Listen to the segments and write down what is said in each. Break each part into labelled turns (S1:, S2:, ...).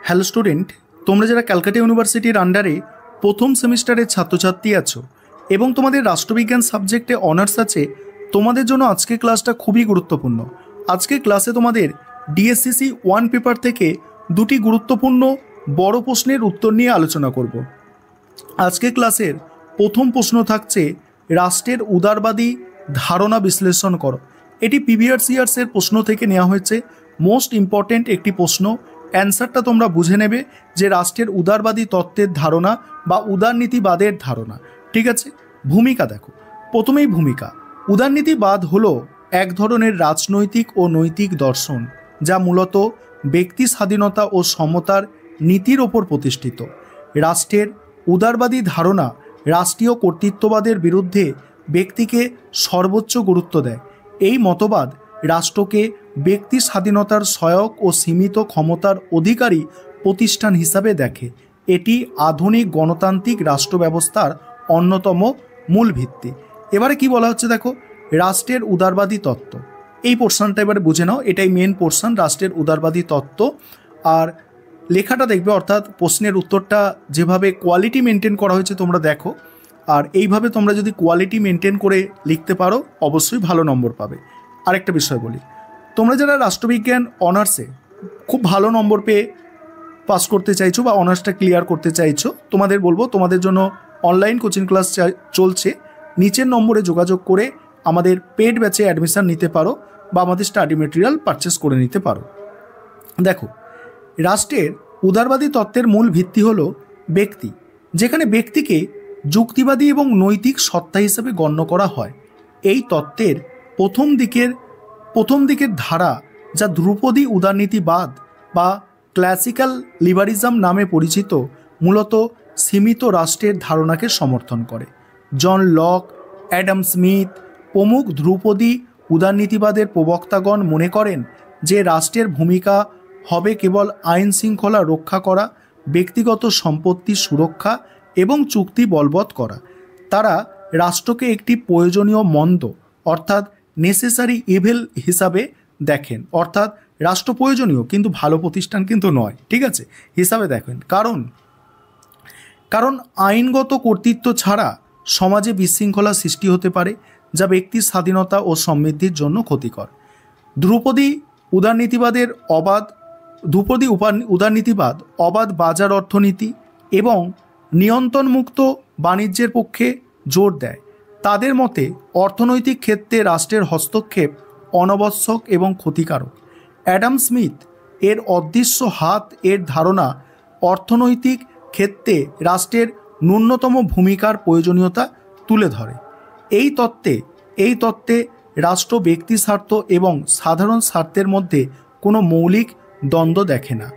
S1: Hello student, তোমরা যারা ক্যালকাটা ইউনিভার্সিটির আন্ডারে প্রথম সেমিস্টারের ছাত্রছাত্রী আছো এবং তোমাদের রাষ্ট্রবিজ্ঞান সাবজেক্টে অনার্স আছে, তোমাদের জন্য আজকের ক্লাসটা খুবই গুরুত্বপূর্ণ। আজকের ক্লাসে তোমাদের ডিএসসিসি 1 পেপার থেকে দুটি গুরুত্বপূর্ণ বড় প্রশ্নের উত্তর নিয়ে আলোচনা করব। আজকের ক্লাসের প্রথম প্রশ্ন থাকছে রাষ্ট্রের উদারবাদী ধারণা বিশ্লেষণ করো। এটি প্রিভিয়াস ইয়ার্সের প্রশ্ন থেকে নেওয়া হয়েছে, মোস্ট ইম্পর্টেন্ট একটি প্রশ্ন। অ্যান্সারটা তোমরা বুঝে নেবে যে রাষ্ট্রের উদারবাদী তত্ত্বের ধারণা বা উদারনীতিবাদের ধারণা। ঠিক আছে, ভূমিকা দেখো। প্রথমেই ভূমিকা। উদারনীতিবাদ হলো এক ধরনের রাজনৈতিক ও নৈতিক দর্শন যা মূলত ব্যক্তি স্বাধীনতা ও সমতার নীতির ওপর প্রতিষ্ঠিত। রাষ্ট্রের উদারবাদী ধারণা রাষ্ট্রীয় কর্তৃত্ববাদের বিরুদ্ধে ব্যক্তিকে সর্বোচ্চ গুরুত্ব দেয়। এই মতবাদ রাষ্ট্রকে ব্যক্তি স্বাধীনতার সহায়ক ও সীমিত ক্ষমতার অধিকারী প্রতিষ্ঠান হিসাবে দেখে। এটি আধুনিক গণতান্ত্রিক রাষ্ট্র ব্যবস্থার অন্যতম মূল ভিত্তি। এবারে কি বলা হচ্ছে দেখো, রাষ্ট্রের উদারবাদী তত্ত্ব। এই পোর্শনটা এবারে বুঝে নাও, এটাই মেন পোর্শন, রাষ্ট্রের উদারবাদী তত্ত্ব। আর লেখাটা দেখবে, অর্থাৎ প্রশ্নের উত্তরটা যেভাবে কোয়ালিটি মেনটেন করা হয়েছে তোমরা দেখো, আর এইভাবে তোমরা যদি কোয়ালিটি মেনটেন করে লিখতে পারো অবশ্যই ভালো নম্বর পাবে। আরেকটা বিষয় বলি, তোমরা যারা রাষ্ট্রবিজ্ঞান অনার্সে খুব ভালো নম্বর পেয়ে পাস করতে চাইছো বা অনার্সটা ক্লিয়ার করতে চাইছো, তোমাদের বলবো তোমাদের জন্য অনলাইন কোচিং ক্লাস চলছে। নিচের নম্বরে যোগাযোগ করে আমাদের পেড ব্যাচে অ্যাডমিশান নিতে পারো বা আমাদের স্টাডি মেটেরিয়াল পারচেস করে নিতে পারো। দেখো, রাষ্ট্রের উদারবাদী তত্ত্বের মূল ভিত্তি হলো ব্যক্তি, যেখানে ব্যক্তিকে যুক্তিবাদী এবং নৈতিক সত্তা হিসেবে গণ্য করা হয়। এই তত্ত্বের প্রথম দিকের ধারা, যা ধ্রুপদী উদারনীতিবাদ বা ক্লাসিক্যাল লিবারিজম নামে পরিচিত, মূলত সীমিত রাষ্ট্রের ধারণাকে সমর্থন করে। জন লক, অ্যাডাম স্মিথ প্রমুখ ধ্রুপদী উদারনীতিবাদের প্রবক্তাগণ মনে করেন যে রাষ্ট্রের ভূমিকা হবে কেবল আইন শৃঙ্খলা রক্ষা করা, ব্যক্তিগত সম্পত্তির সুরক্ষা এবং চুক্তি বলবৎ করা। তারা রাষ্ট্রকে একটি প্রয়োজনীয় মন্দ অর্থাৎ নেসেসারি ইভিল হিসাবে দেখেন, অর্থাৎ রাষ্ট্র প্রয়োজনীয় কিন্তু ভালো প্রতিষ্ঠান কিন্তু নয়, ঠিক আছে, হিসাবে দেখেন। কারণ আইনগত কর্তৃত্ব ছাড়া সমাজে বিশৃঙ্খলা সৃষ্টি হতে পারে, যা ব্যক্তির স্বাধীনতা ও সমৃদ্ধির জন্য ক্ষতিকর। ধ্রুপদী উদারনীতিবাদ অবাধ বাজার অর্থনীতি এবং নিয়ন্ত্রণমুক্ত বাণিজ্যের পক্ষে জোর দেয়। তাদের মতে অর্থনৈতিক ক্ষেত্রে রাষ্ট্রের হস্তক্ষেপ অনাবশ্যক এবং ক্ষতিকারক। অ্যাডাম স্মিথ এর অদৃশ্য হাত এর ধারণা অর্থনৈতিক ক্ষেত্রে রাষ্ট্রের ন্যূনতম ভূমিকার প্রয়োজনীয়তা তুলে ধরে। এই তত্ত্বে রাষ্ট্র ব্যক্তি স্বার্থ এবং সাধারণ স্বার্থের মধ্যে কোনো মৌলিক দ্বন্দ্ব দেখে না।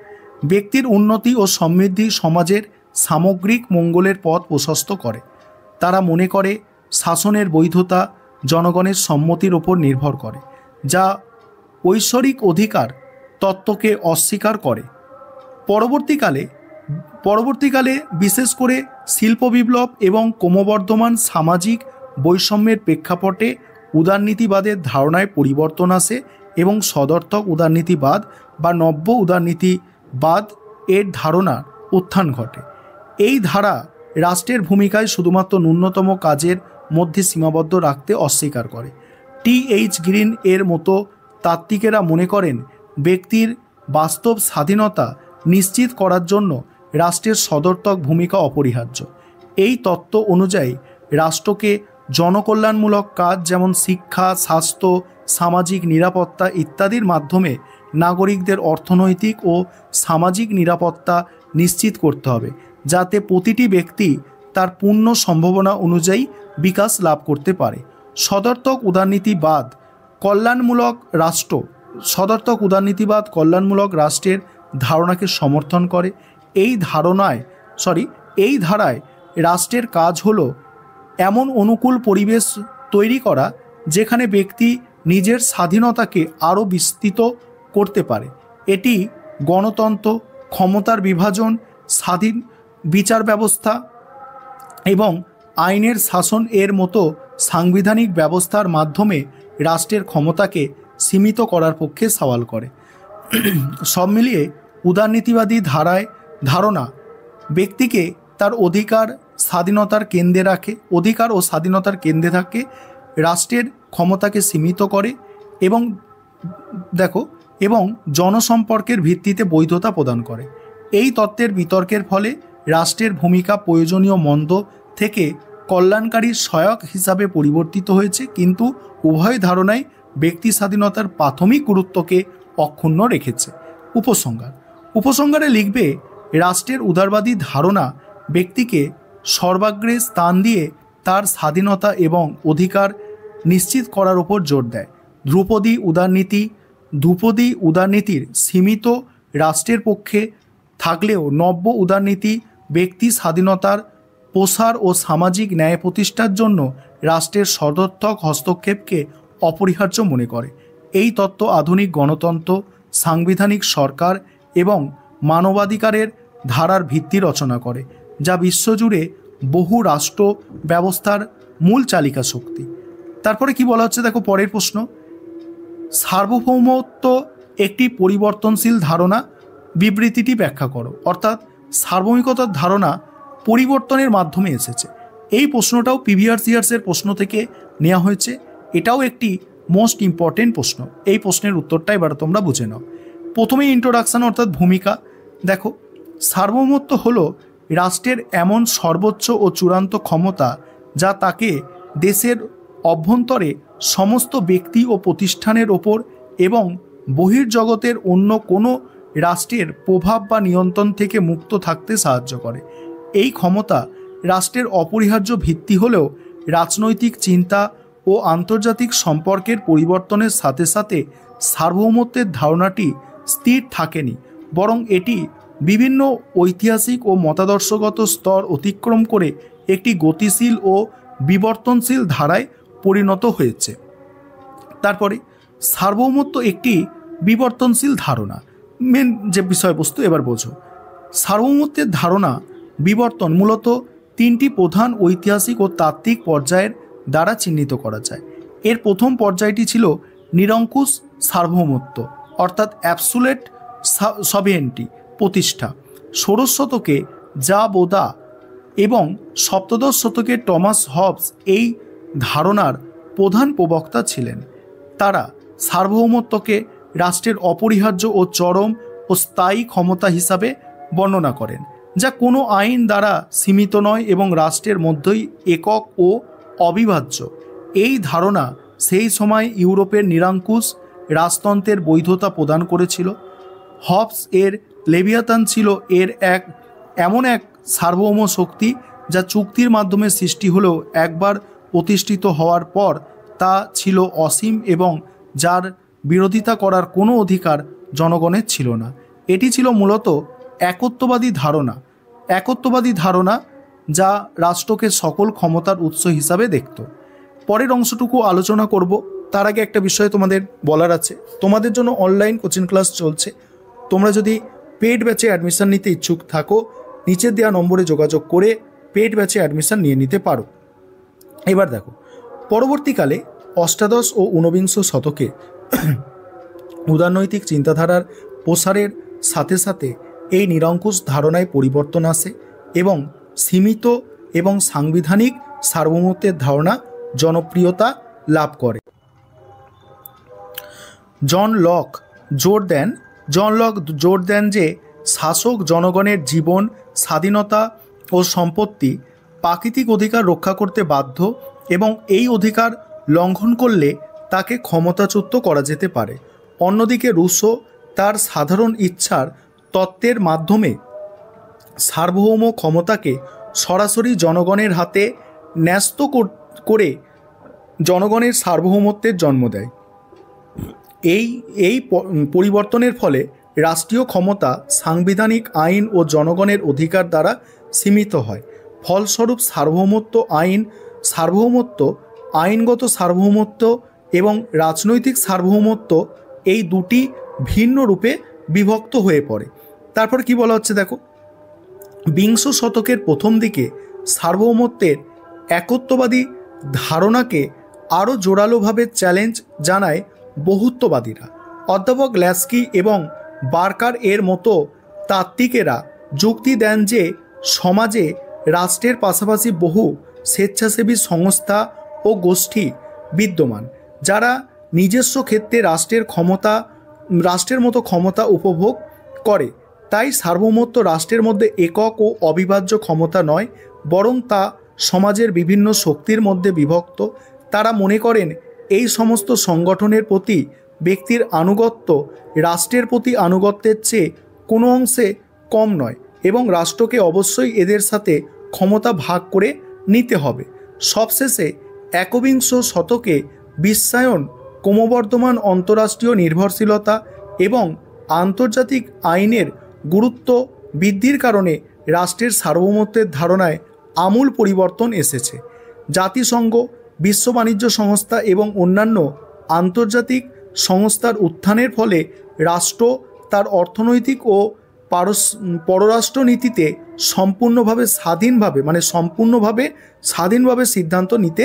S1: ব্যক্তির উন্নতি ও সমৃদ্ধি সমাজের সামগ্রিক মঙ্গলের পথ প্রশস্ত করে। তারা মনে করে শাসনের বৈধতা জনগণের সম্মতির ওপর নির্ভর করে, যা ঐশ্বরিক অধিকার তত্ত্বকে অস্বীকার করে। পরবর্তীকালে বিশেষ করে শিল্প বিপ্লব এবং ক্রমবর্ধমান সামাজিক বৈষম্যের প্রেক্ষাপটে উদারনীতিবাদের ধারণায় পরিবর্তন আসে এবং সদর্থক উদারনীতিবাদ বা নব্য উদারনীতিবাদ এর ধারণা উত্থান ঘটে। এই ধারা রাষ্ট্রের ভূমিকায় শুধুমাত্র ন্যূনতম কাজের মধ্যে সীমাবদ্ধ রাখতে অস্বীকার করে। টি.এইচ. গ্রিন এর মতো তাত্ত্বিকেরা মনে করেন ব্যক্তির বাস্তব স্বাধীনতা নিশ্চিত করার জন্য রাষ্ট্রের সদর্থক ভূমিকা অপরিহার্য। এই তত্ত্ব অনুযায়ী রাষ্ট্রকে জনকল্যাণমূলক কাজ যেমন শিক্ষা, স্বাস্থ্য, সামাজিক নিরাপত্তা ইত্যাদির মাধ্যমে নাগরিকদের অর্থনৈতিক ও সামাজিক নিরাপত্তা নিশ্চিত করতে হবে, যাতে প্রতিটি ব্যক্তি তার পূর্ণ সম্ভাবনা অনুযায়ী বিকাশ লাভ করতে পারে। সদর্থক উদারনীতিবাদ কল্যাণমূলক রাষ্ট্রের ধারণাকে সমর্থন করে। এই ধারায় রাষ্ট্রের কাজ হলো এমন অনুকূল পরিবেশ তৈরি করা যেখানে ব্যক্তি নিজের স্বাধীনতাকে আরও বিস্তৃত করতে পারে। এটি গণতন্ত্র, ক্ষমতার বিভাজন, স্বাধীন বিচার ব্যবস্থা এবং আইনের শাসন এর মতো সাংবিধানিক ব্যবস্থার মাধ্যমে রাষ্ট্রের ক্ষমতাকে সীমিত করার পক্ষে সওয়াল করে। সব মিলিয়ে উদারনীতিবাদী ধারণা ব্যক্তিকে তার অধিকার স্বাধীনতার কেন্দ্রে রাখে, অধিকার ও স্বাধীনতার কেন্দ্রে থাকে, রাষ্ট্রের ক্ষমতাকে সীমিত করে এবং জনসম্পর্কের ভিত্তিতে বৈধতা প্রদান করে। এই তত্ত্বের বিতর্কের ফলে রাষ্ট্রের ভূমিকা প্রয়োজনীয় মন্দ থেকে কল্যাণকারী সহায়ক হিসাবে পরিবর্তিত হয়েছে, কিন্তু উভয় ধারণাই ব্যক্তি স্বাধীনতার প্রাথমিক গুরুত্বকে অক্ষুণ্ণ রেখেছে। উপসংহারে লিখবে, রাষ্ট্রের উদারবাদী ধারণা ব্যক্তিকে সর্বাগ্রে স্থান দিয়ে তার স্বাধীনতা এবং অধিকার নিশ্চিত করার উপর জোর দেয়। ধ্রুপদী উদারনীতির সীমিত রাষ্ট্রের পক্ষে থাকলেও নব্য উদারনীতি ব্যক্তি স্বাধীনতার প্রসার ও সামাজিক ন্যায় প্রতিষ্ঠার জন্য রাষ্ট্রের সদর্থক হস্তক্ষেপকে অপরিহার্য মনে করে। এই তত্ত্ব আধুনিক গণতন্ত্র, সাংবিধানিক সরকার এবং মানবাধিকারের ধারার ভিত্তি রচনা করে, যা বিশ্বজুড়ে বহু রাষ্ট্র ব্যবস্থার মূল চালিকা শক্তি। তারপরে কি বলা হচ্ছে দেখো, পরের প্রশ্ন, সার্বভৌমত্ব একটি পরিবর্তনশীল ধারণা, বিবৃতিটি ব্যাখ্যা করো। অর্থাৎ সার্বভৌমিকতার ধারণা পরিবর্তনের মাধ্যমে এসেছে। এই প্রশ্নটাও প্রিভিয়াস ইয়ার্সের প্রশ্ন থেকে নেওয়া হয়েছে। এটাও একটি মোস্ট ইম্পর্টেন্ট প্রশ্ন। এই প্রশ্নের উত্তরটা এবার তোমরা বুঝে নাও। প্রথমেই ইন্ট্রোডাকশন অর্থাৎ ভূমিকা। দেখো, সার্বভৌমত্ব হলো রাষ্ট্রের এমন সর্বোচ্চ ও চূড়ান্ত ক্ষমতা যা তাকে দেশের অভ্যন্তরে সমস্ত ব্যক্তি ও প্রতিষ্ঠানের ওপর এবং বহির্জগতের অন্য কোনো রাষ্ট্রের প্রভাব বা নিয়ন্ত্রণ থেকে মুক্ত থাকতে সাহায্য করে। এই ক্ষমতা রাষ্ট্রের অপরিহার্য ভিত্তি হলেও রাজনৈতিক চিন্তা ও আন্তর্জাতিক সম্পর্কের পরিবর্তনের সাথে সাথে সার্বভৌমত্বের ধারণাটি স্থির থাকেনি, বরং এটি বিভিন্ন ঐতিহাসিক ও মতাদর্শগত স্তর অতিক্রম করে একটি গতিশীল ও বিবর্তনশীল ধারায় পরিণত হয়েছে। তারপরে সার্বভৌমত্ব একটি বিবর্তনশীল ধারণা। মেন যে বিষয়বস্তু এবার বোঝো। সার্বভৌমত্বের ধারণা বিবর্তন মূলত তিনটি প্রধান ঐতিহাসিক ও তাত্ত্বিক পর্যায়ের দ্বারা চিহ্নিত করা যায়। এর প্রথম পর্যায়টি ছিল নিরঙ্কুশ সার্বভৌমত্ব অর্থাৎ অ্যাবসুলেট সভেরেনিটি প্রতিষ্ঠা। ষোড়শ শতকে যা বোদা এবং সপ্তদশ শতকে টমাস হবস এই ধারণার প্রধান প্রবক্তা ছিলেন। তারা সার্বভৌমত্বকে রাষ্ট্রের অপরিহার্য ও চরম ও স্থায়ী ক্ষমতা হিসাবে বর্ণনা করেন, যা কোনো আইন দ্বারা সীমিত নয় এবং রাষ্ট্রের মধ্যেই একক ও অবিভাজ্য। এই ধারণা সেই সময় ইউরোপের নিরঙ্কুশ রাজতন্ত্রের বৈধতা প্রদান করেছিল। হবস এর লেভিয়াথান ছিল এমন এক সার্বভৌম শক্তি যা চুক্তির মাধ্যমে সৃষ্টি হলেও একবার প্রতিষ্ঠিত হওয়ার পর তা ছিল অসীম এবং যার বিরোধিতা করার কোনো অধিকার জনগণের ছিল না। এটি ছিল মূলত একত্ববাদী ধারণা যা রাষ্ট্রকে সকল ক্ষমতার উৎস হিসাবে দেখত। পরের অংশটুকু আলোচনা করব, তার আগে একটা বিষয় তোমাদের বলার আছে। তোমাদের জন্য অনলাইন কোচিং ক্লাস চলছে। তোমরা যদি পেড ব্যাচে অ্যাডমিশন নিতে ইচ্ছুক থাকো, নিচের দেওয়া নম্বরে যোগাযোগ করে পেড ব্যাচে অ্যাডমিশন নিয়ে নিতে পারো। এবার দেখো, পরবর্তীকালে অষ্টাদশ ও ঊনবিংশ শতকে উদারনৈতিক চিন্তাধারার প্রসারের সাথে সাথে এই নিরঙ্কুশ ধারণায় পরিবর্তন আসে এবং সীমিত এবং সাংবিধানিক সার্বভৌমত্বের ধারণা জনপ্রিয়তা লাভ করে। জন লক জোর দেন যে শাসক জনগণের জীবন, স্বাধীনতা ও সম্পত্তি প্রাকৃতিক অধিকার রক্ষা করতে বাধ্য এবং এই অধিকার লঙ্ঘন করলে তাকে ক্ষমতাচ্যুত করা যেতে পারে। অন্যদিকে রুসো তার সাধারণ ইচ্ছার তত্ত্বের মাধ্যমে সার্বভৌম ক্ষমতাকে সরাসরি জনগণের হাতে ন্যস্ত করে জনগণের সার্বভৌমত্বের জন্ম দেয়। এই পরিবর্তনের ফলে রাষ্ট্রীয় ক্ষমতা সাংবিধানিক আইন ও জনগণের অধিকার দ্বারা সীমিত হয়। ফলস্বরূপ আইনগত সার্বভৌমত্ব এবং রাজনৈতিক সার্বভৌমত্ব এই দুটি ভিন্ন রূপে বিভক্ত হয়ে পড়ে। তারপর কি বলা হচ্ছে দেখো, বিংশ শতকের প্রথম দিকে সার্বভৌমত্বের একত্ববাদী ধারণাকে আরও জোরালোভাবে চ্যালেঞ্জ জানায় বহুত্ববাদীরা। অধ্যাপক ল্যাস্কি এবং বার্কার এর মতো তাত্ত্বিকেরা যুক্তি দেন যে সমাজে রাষ্ট্রের পাশাপাশি বহু স্বেচ্ছাসেবী সংস্থা ও গোষ্ঠী বিদ্যমান, যারা নিজস্ব ক্ষেত্রে রাষ্ট্রের মতো ক্ষমতা উপভোগ করে। তাই সার্বভৌমত্ব রাষ্ট্রের মধ্যে একক ও অবিভাজ্য ক্ষমতা নয়, বরং তা সমাজের বিভিন্ন শক্তির মধ্যে বিভক্ত। তারা মনে করেন এই সমস্ত সংগঠনের প্রতি ব্যক্তির আনুগত্য রাষ্ট্রের প্রতি আনুগত্যের চেয়ে কোনো অংশে কম নয় এবং রাষ্ট্রকে অবশ্যই এদের সাথে ক্ষমতা ভাগ করে নিতে হবে। সবশেষে একবিংশ শতকে বিশ্বায়ন, ক্রমবর্ধমান অন্তঃরাষ্ট্রীয় নির্ভরশীলতা এবং আন্তর্জাতিক আইনের গুরুত্ব বৃদ্ধির কারণে রাষ্ট্রের সার্বভৌমত্বের ধারণায় আমূল পরিবর্তন এসেছে। জাতিসংঘ, বিশ্ব বাণিজ্য সংস্থা এবং অন্যান্য আন্তর্জাতিক সংস্থার উত্থানের ফলে রাষ্ট্র তার অর্থনৈতিক ও পররাষ্ট্রনীতিতে সম্পূর্ণভাবে স্বাধীনভাবে সিদ্ধান্ত নিতে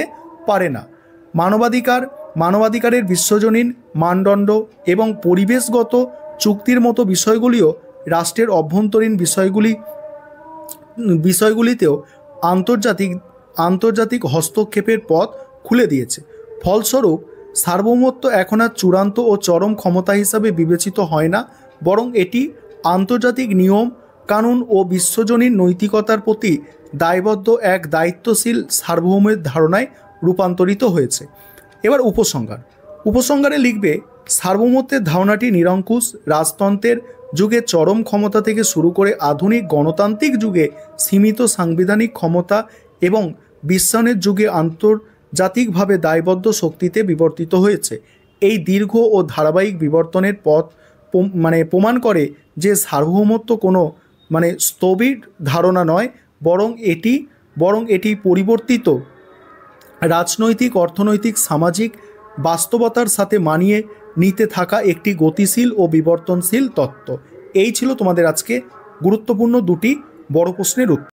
S1: পারে না। মানবাধিকারের বিশ্বজনীন মানদণ্ড এবং পরিবেশগত চুক্তির মতো বিষয়গুলিও রাষ্ট্রের অভ্যন্তরীণ বিষয়গুলিতেও আন্তর্জাতিক হস্তক্ষেপের পথ খুলে দিয়েছে। ফলস্বরূপ সার্বভৌমত্ব এখন আর চূড়ান্ত ও চরম ক্ষমতা হিসাবে বিবেচিত হয় না, বরং এটি আন্তর্জাতিক নিয়ম কানুন ও বিশ্বজনীন নৈতিকতার প্রতি দায়বদ্ধ এক দায়িত্বশীল সার্বভৌমের ধারণায় রূপান্তরিত হয়েছে। এবার উপসংহারে লিখবে, সার্বভৌমত্বের ধারণাটি নিরঙ্কুশ রাজতন্ত্রের যুগে চরম ক্ষমতা থেকে শুরু করে আধুনিক গণতান্ত্রিক যুগে সীমিত সাংবিধানিক ক্ষমতা এবং বিশ্বায়নের যুগে আন্তর্জাতিকভাবে দায়বদ্ধ শক্তিতে বিবর্তিত হয়েছে। এই দীর্ঘ ও ধারাবাহিক বিবর্তনের পথ প্রমাণ করে যে সার্বভৌমত্ব কোনো স্থবির ধারণা নয়, বরং এটি পরিবর্তিত রাজনৈতিক, অর্থনৈতিক, সামাজিক বাস্তবতার সাথে মানিয়ে নিতে থাকা একটি গতিশীল ও বিবর্তনশীল তত্ত্ব। এই ছিল তোমাদের আজকে গুরুত্বপূর্ণ দুটি বড় প্রশ্নের উত্তর।